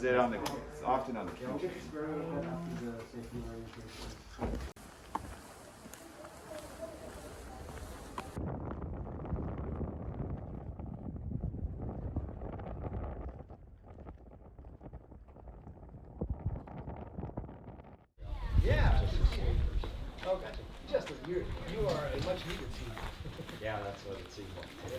it on the? It's often on the key. Yeah. Oh, gotcha. Justin, you are a much needed team. Yeah, that's what it seems like. Yeah.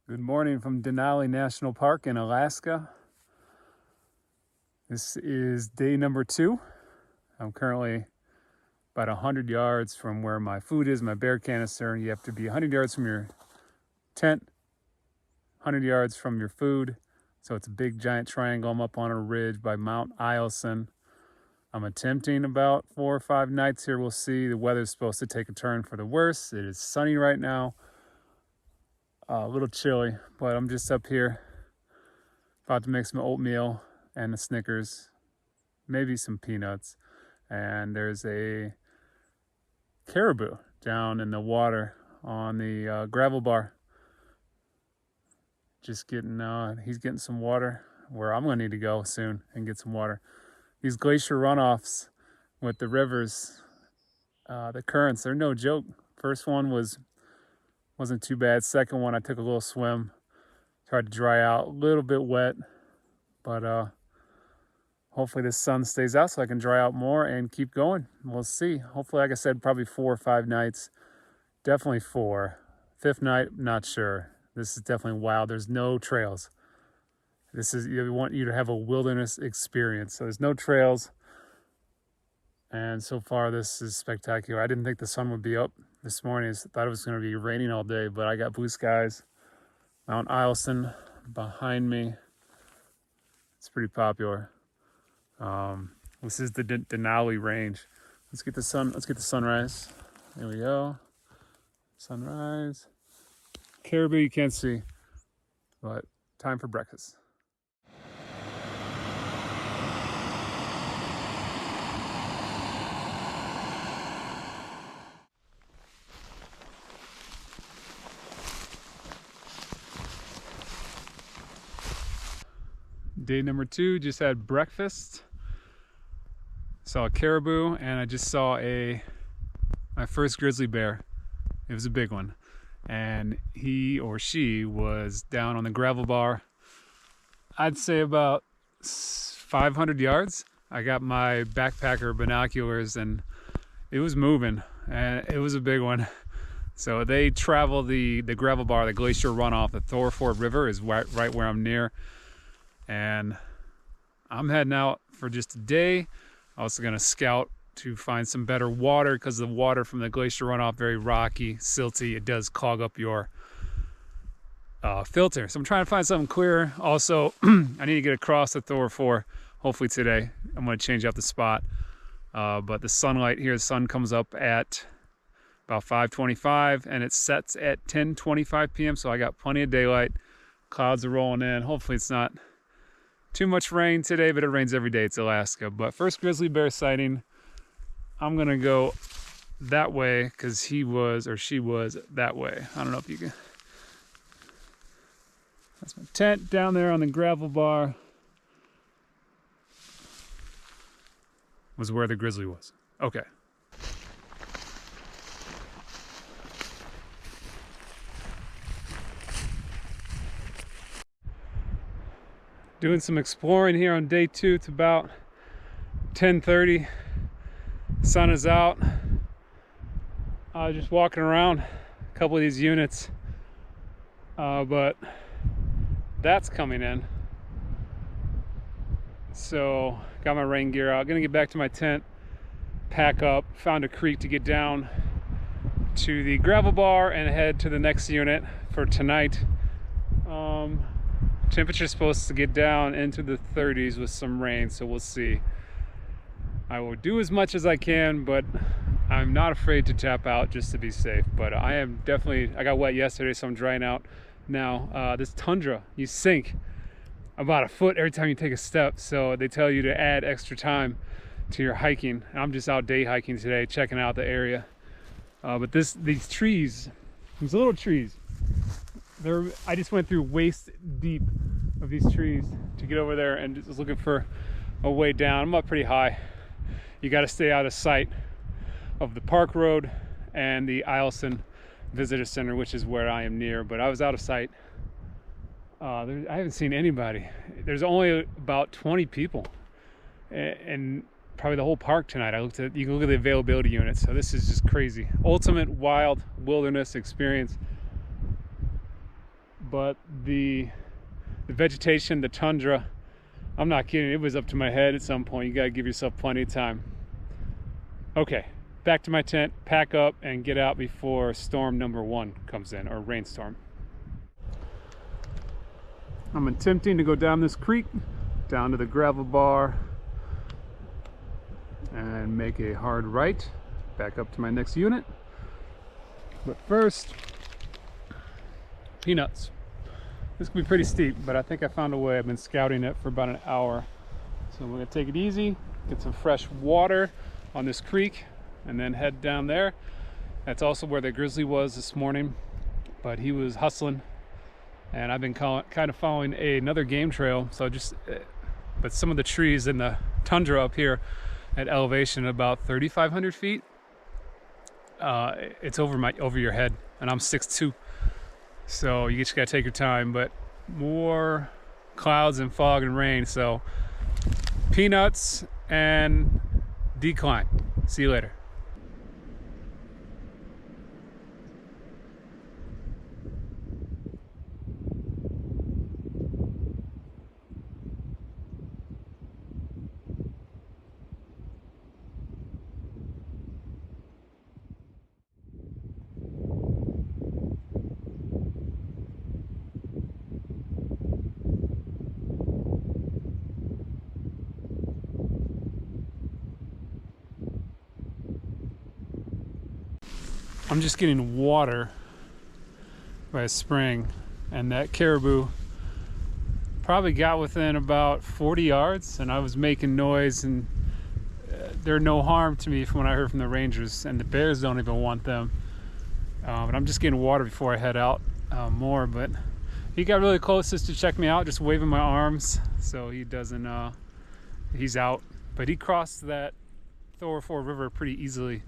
Good morning from Denali National Park in Alaska. This is day number 2. I'm currently about 100 yards from where my food is, my bear canister. You have to be 100 yards from your tent, 100 yards from your food. So it's a big giant triangle. I'm up on a ridge by Mount Eielson. I'm attempting about 4 or 5 nights here. We'll see. The weather's supposed to take a turn for the worse. It is sunny right now. A little chilly, but I'm just up here about to make some oatmeal and a Snickers, maybe some peanuts. And there's a caribou down in the water on the gravel bar. Just getting, he's getting some water where I'm gonna need to go soon and get some water. These glacier runoffs with the rivers, the currents, they're no joke. First one wasn't too bad. Second one, I took a little swim, tried to dry out, a little bit wet, but hopefully the sun stays out so I can dry out more and keep going. We'll see. Hopefully, like I said, probably 4 or 5 nights. Definitely 4. 5th night, not sure. This is definitely wild. There's no trails. You want you to have a wilderness experience. So there's no trails. And so far, this is spectacular. I didn't think the sun would be up this morning. I thought it was going to be raining all day, but I got blue skies. Mount Eielson behind me. It's pretty popular. This is the Denali Range. Let's get the sun. Let's get the sunrise. There we go. Sunrise. Caribou you can't see, but time for breakfast. Day number 2, just had breakfast. Saw a caribou, and I just saw my first grizzly bear. It was a big one, and he or she was down on the gravel bar. I'd say about 500 yards. I got my backpacker binoculars, and it was moving, and it was a big one. So they travel the gravel bar, the glacier runoff. The Thorofare River is right where I'm near. And I'm heading out for just a day. Also gonna scout to find some better water, because the water from the glacier runoff, very rocky, silty. It does clog up your filter. So I'm trying to find something clear. Also, I need to get across the Thorofare, hopefully today. I'm gonna change out the spot. But the sunlight here, the sun comes up at about 5:25 and it sets at 10:25 p.m. So I got plenty of daylight. Clouds are rolling in. Hopefully it's not too much rain today, but it rains every day. It's Alaska. But first grizzly bear sighting, I'm gonna go that way because he was, or she was, that way. I don't know if you can. That's my tent down there on the gravel bar. Was where the grizzly was. Okay. Doing some exploring here on day 2. It's about 10:30. Sun is out. Just walking around a couple of these units, but that's coming in. So got my rain gear out. Gonna get back to my tent, pack up. Found a creek to get down to the gravel bar and head to the next unit for tonight. Temperature's supposed to get down into the 30s with some rain, so we'll see. I will do as much as I can, but I'm not afraid to tap out just to be safe. But I am definitely, I got wet yesterday, so I'm drying out now. This tundra, you sink about a foot every time you take a step, so they tell you to add extra time to your hiking. I'm just out day hiking today, checking out the area. But these trees, these little trees, I just went through waist deep of these trees to get over there and just looking for a way down. I'm up pretty high. You got to stay out of sight of the park road and the Eielson Visitor Center, which is where I am near, but I was out of sight. I haven't seen anybody. There's only about 20 people and probably the whole park tonight. You can look at the availability units, so this is just crazy. Ultimate wild wilderness experience. But the vegetation, the tundra, I'm not kidding, it was up to my head at some point. You gotta give yourself plenty of time. Okay, back to my tent, pack up, and get out before storm number 1 comes in, or rainstorm. I'm attempting to go down this creek, down to the gravel bar, and make a hard right, back up to my next unit. But first, peanuts. This could be pretty steep, but I think I found a way. I've been scouting it for about an hour. So I'm gonna take it easy, get some fresh water on this creek, and then head down there. That's also where the grizzly was this morning, but he was hustling. And I've been kind of following another game trail. So but some of the trees in the tundra up here at elevation about 3,500 feet, it's over your head, and I'm 6'2". So you just gotta take your time, but more clouds and fog and rain. So peanuts and decline. See you later. I'm just getting water by a spring, and that caribou probably got within about 40 yards, and I was making noise, and they're no harm to me from what I heard from the rangers, and the bears don't even want them. But I'm just getting water before I head out more. But he got really close just to check me out, just waving my arms, so he doesn't, he's out. But he crossed that Thorofare River pretty easily.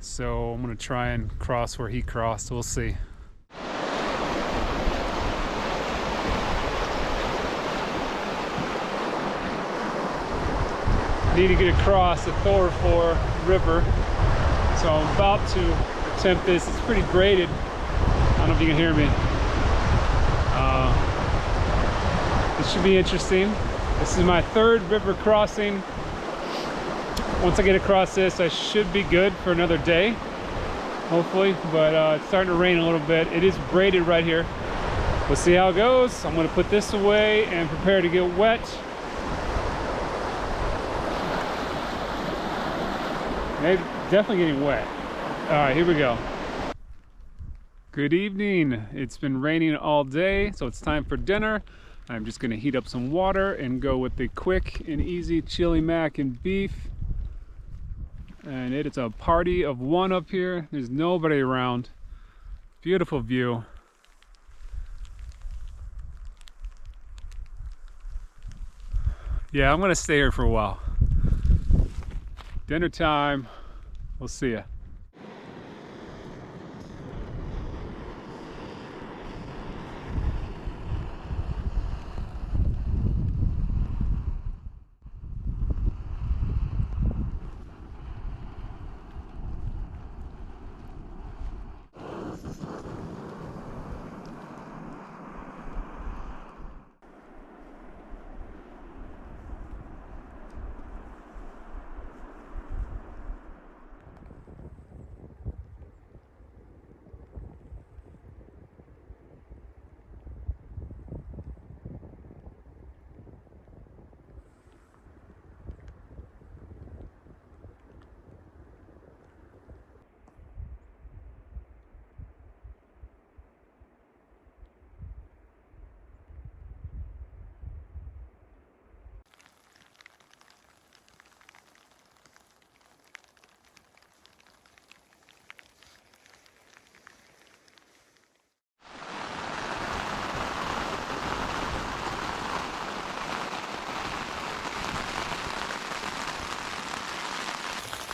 So I'm gonna try and cross where he crossed. We'll see. Need to get across the Thorofare River. So I'm about to attempt this. It's pretty braided. I don't know if you can hear me. This should be interesting. This is my third river crossing. Once I get across this, I should be good for another day, hopefully, but it's starting to rain a little bit. It is braided right here. We'll see how it goes. I'm gonna put this away and prepare to get wet. Maybe, definitely getting wet. All right, here we go. Good evening. It's been raining all day, so it's time for dinner. I'm just gonna heat up some water and go with the quick and easy chili mac and beef. And it's a party of one up here. There's nobody around. Beautiful view. Yeah, I'm gonna stay here for a while. Dinner time. We'll see ya.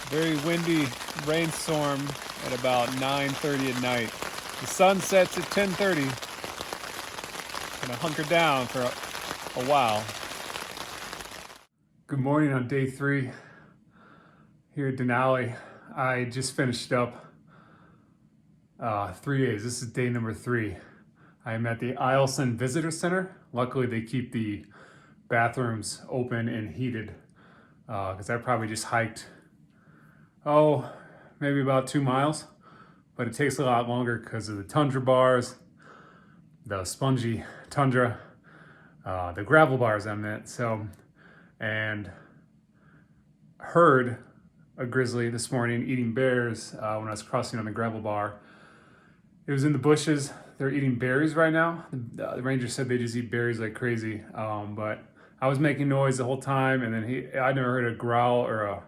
Very windy rainstorm at about 9:30 at night. The sun sets at 10:30. Gonna hunker down for a while. Good morning on day 3 here at Denali. I just finished up 3 days. This is day number 3. I'm at the Eielson Visitor Center. Luckily they keep the bathrooms open and heated because I probably just hiked maybe about 2 miles, but it takes a lot longer because of the tundra bars, the spongy tundra, the gravel bars I meant. So, and heard a grizzly this morning eating bears when I was crossing on the gravel bar. It was in the bushes. They're eating berries right now. The ranger said they just eat berries like crazy, but I was making noise the whole time, and then I never heard a growl or a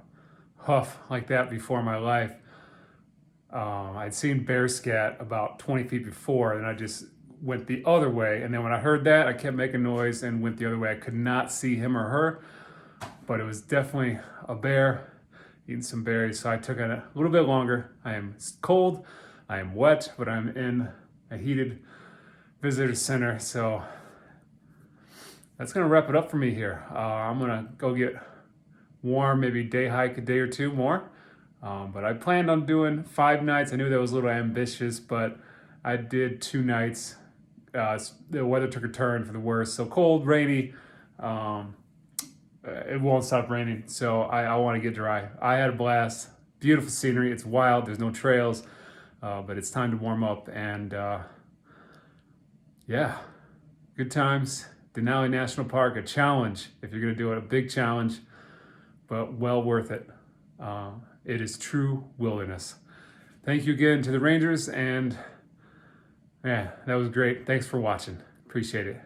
huff like that before in my life. I'd seen bear scat about 20 feet before, and I just went the other way. And then when I heard that, I kept making noise and went the other way. I could not see him or her, but it was definitely a bear eating some berries. So I took it a little bit longer. I am cold, I am wet, but I'm in a heated visitor center. So that's gonna wrap it up for me here. I'm gonna go get warm, maybe day hike a day or 2 more. But I planned on doing 5 nights. I knew that was a little ambitious, but I did 2 nights. The weather took a turn for the worse. So cold, rainy. It won't stop raining. So I want to get dry. I had a blast. Beautiful scenery. It's wild. There's no trails, but it's time to warm up. And yeah, good times. Denali National Park, a challenge. If you're going to do it, a big challenge, but well worth it. It is true wilderness. Thank you again to the Rangers, and yeah, that was great. Thanks for watching. Appreciate it.